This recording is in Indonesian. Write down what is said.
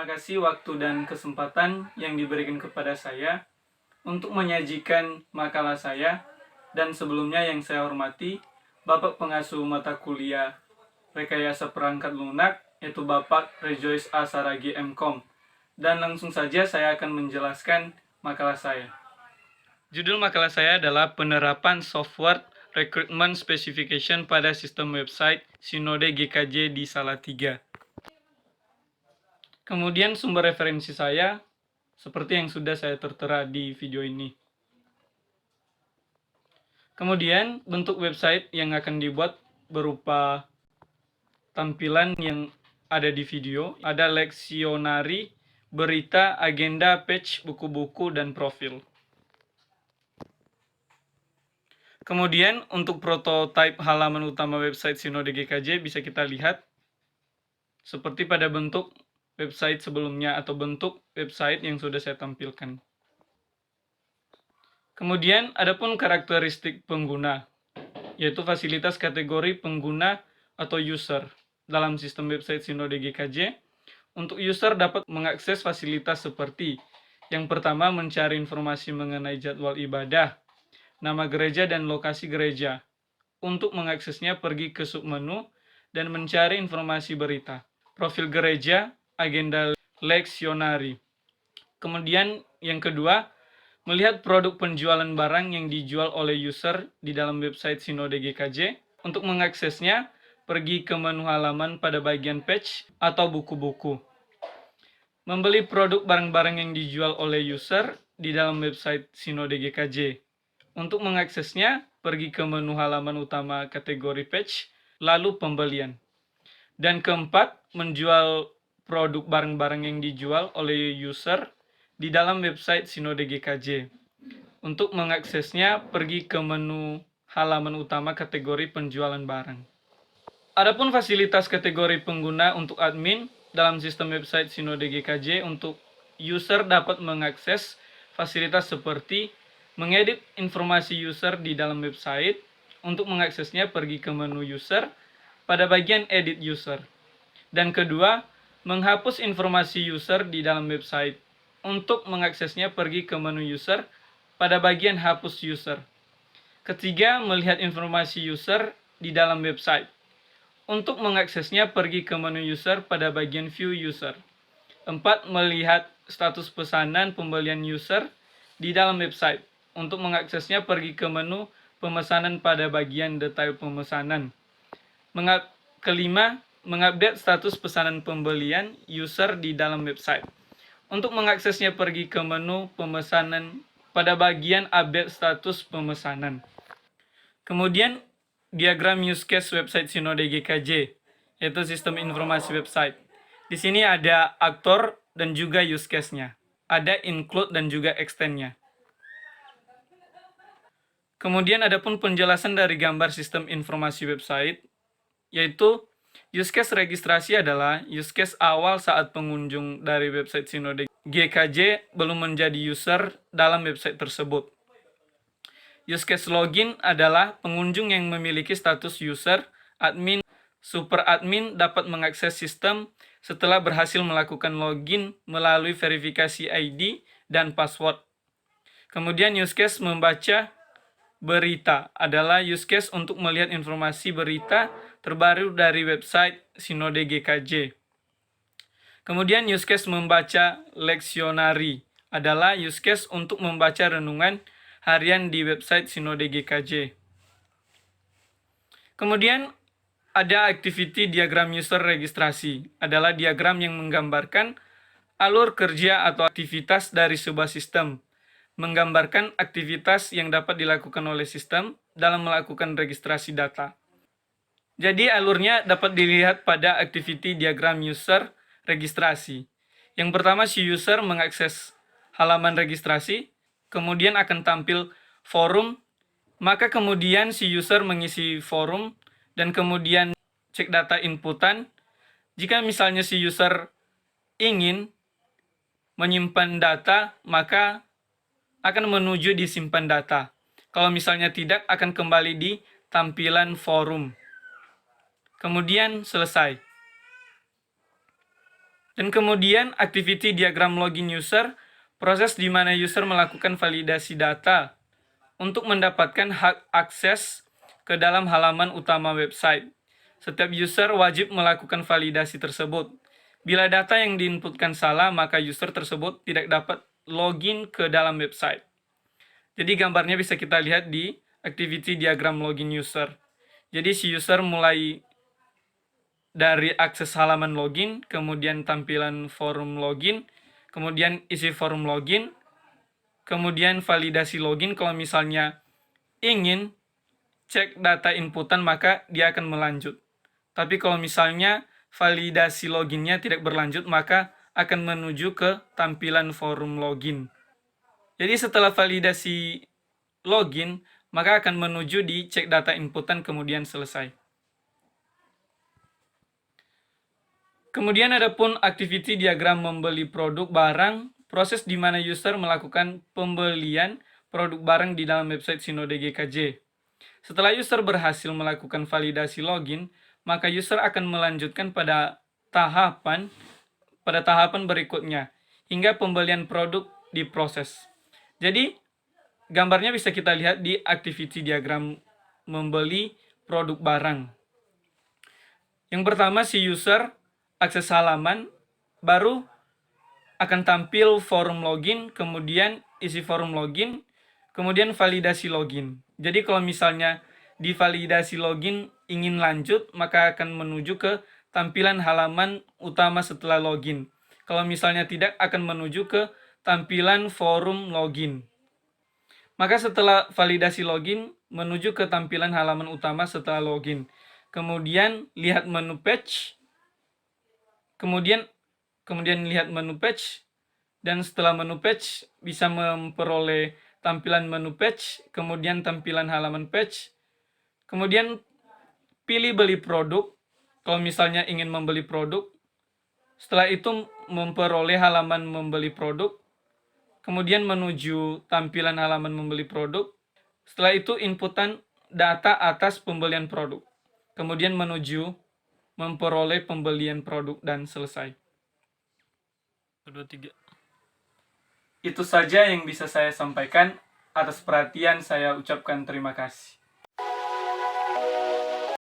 Terima kasih waktu dan kesempatan yang diberikan kepada saya untuk menyajikan makalah saya, dan sebelumnya yang saya hormati Bapak Pengasuh Mata Kuliah Rekayasa Perangkat Lunak, yaitu Bapak Rejoice A. Saragi MKom. Dan langsung saja saya akan menjelaskan makalah saya. Judul makalah saya adalah Penerapan Software Recruitment Specification pada Sistem Website Sinode GKJ di Salatiga. Kemudian sumber referensi saya seperti yang sudah saya tertera di video ini. Kemudian bentuk website yang akan dibuat berupa tampilan yang ada di video. Ada leksionari, berita, agenda, page, buku-buku, dan profil. Kemudian untuk prototipe halaman utama website Sinode GKJ bisa kita lihat seperti pada bentuk website sebelumnya atau bentuk website yang sudah saya tampilkan. Kemudian adapun karakteristik pengguna, yaitu fasilitas kategori pengguna atau user dalam sistem website Sinode GKJ. Untuk user dapat mengakses fasilitas seperti yang pertama, mencari informasi mengenai jadwal ibadah, nama gereja dan lokasi gereja. Untuk mengaksesnya pergi ke submenu dan mencari informasi berita, profil gereja, agenda leksionari. Kemudian yang kedua, melihat produk penjualan barang yang dijual oleh user di dalam website Sinode GKJ. Untuk mengaksesnya, pergi ke menu halaman pada bagian page atau buku-buku. Membeli produk barang-barang yang dijual oleh user di dalam website Sinode GKJ. Untuk mengaksesnya, pergi ke menu halaman utama kategori page, lalu pembelian. Dan keempat, menjual produk barang-barang yang dijual oleh user di dalam website Sinode GKJ. Untuk mengaksesnya, pergi ke menu halaman utama kategori penjualan barang. Adapun fasilitas kategori pengguna untuk admin dalam sistem website Sinode GKJ, untuk user dapat mengakses fasilitas seperti mengedit informasi user di dalam website. Untuk mengaksesnya, pergi ke menu user pada bagian edit user. Dan kedua, menghapus informasi user di dalam website. Untuk mengaksesnya, pergi ke menu user pada bagian hapus user. Ketiga, melihat informasi user di dalam website. Untuk mengaksesnya, pergi ke menu user pada bagian view user. 4. Melihat status pesanan pembelian user di dalam website. Untuk mengaksesnya, pergi ke menu pemesanan pada bagian detail pemesanan. Kelima, mengupdate status pesanan pembelian user di dalam website. Untuk mengaksesnya, pergi ke menu pemesanan pada bagian update status pemesanan. Kemudian, diagram use case website Sinode GKJ, yaitu sistem informasi website. Di sini ada aktor dan juga use case-nya. Ada include dan juga extend-nya. Kemudian adapun penjelasan dari gambar sistem informasi website, yaitu use case registrasi adalah use case awal saat pengunjung dari website Sinode GKJ belum menjadi user dalam website tersebut. Use case login adalah pengunjung yang memiliki status user, admin, super admin dapat mengakses sistem setelah berhasil melakukan login melalui verifikasi ID dan password. Kemudian use case membaca berita adalah use case untuk melihat informasi berita terbaru dari website Sinode GKJ. Kemudian use case membaca leksionari adalah use case untuk membaca renungan harian di website Sinode GKJ. Kemudian ada activity diagram user registrasi, adalah diagram yang menggambarkan alur kerja atau aktivitas dari sebuah sistem, menggambarkan aktivitas yang dapat dilakukan oleh sistem dalam melakukan registrasi data. Jadi alurnya dapat dilihat pada activity diagram user registrasi. Yang pertama, si user mengakses halaman registrasi, kemudian akan tampil forum, maka kemudian si user mengisi forum dan kemudian cek data inputan. Jika misalnya si user ingin menyimpan data, maka akan menuju di simpan data. Kalau misalnya tidak, akan kembali di tampilan forum. Kemudian selesai. Dan kemudian activity diagram login user, proses di mana user melakukan validasi data untuk mendapatkan hak akses ke dalam halaman utama website. Setiap user wajib melakukan validasi tersebut. Bila data yang diinputkan salah, maka user tersebut tidak dapat login ke dalam website. Jadi gambarnya bisa kita lihat di activity diagram login user. Jadi si user mulai dari akses halaman login, kemudian tampilan forum login, kemudian isi forum login, kemudian validasi login. Kalau misalnya ingin cek data inputan, maka dia akan melanjut. Tapi kalau misalnya validasi loginnya tidak berlanjut, maka akan menuju ke tampilan forum login. Jadi setelah validasi login, maka akan menuju di cek data inputan, kemudian selesai. Kemudian ada pun activity diagram membeli produk barang, proses di mana user melakukan pembelian produk barang di dalam website Sinode GKJ. Setelah user berhasil melakukan validasi login, maka user akan melanjutkan pada tahapan berikutnya hingga pembelian produk diproses. Jadi gambarnya bisa kita lihat di activity diagram membeli produk barang. Yang pertama, si user akses halaman, baru akan tampil forum login, kemudian isi forum login, kemudian validasi login. Jadi kalau misalnya di validasi login ingin lanjut, maka akan menuju ke tampilan halaman utama setelah login. Kalau misalnya tidak, akan menuju ke tampilan forum login. Maka setelah validasi login, menuju ke tampilan halaman utama setelah login. Kemudian lihat menu page, kemudian lihat menu page, dan setelah menu page bisa memperoleh tampilan menu page, kemudian tampilan halaman page, kemudian pilih beli produk kalau misalnya ingin membeli produk. Setelah itu memperoleh halaman membeli produk, kemudian menuju tampilan halaman membeli produk. Setelah itu inputan data atas pembelian produk, kemudian menuju memperoleh pembelian produk dan selesai. 2, 3. Itu saja yang bisa saya sampaikan. Atas perhatian saya ucapkan terima kasih.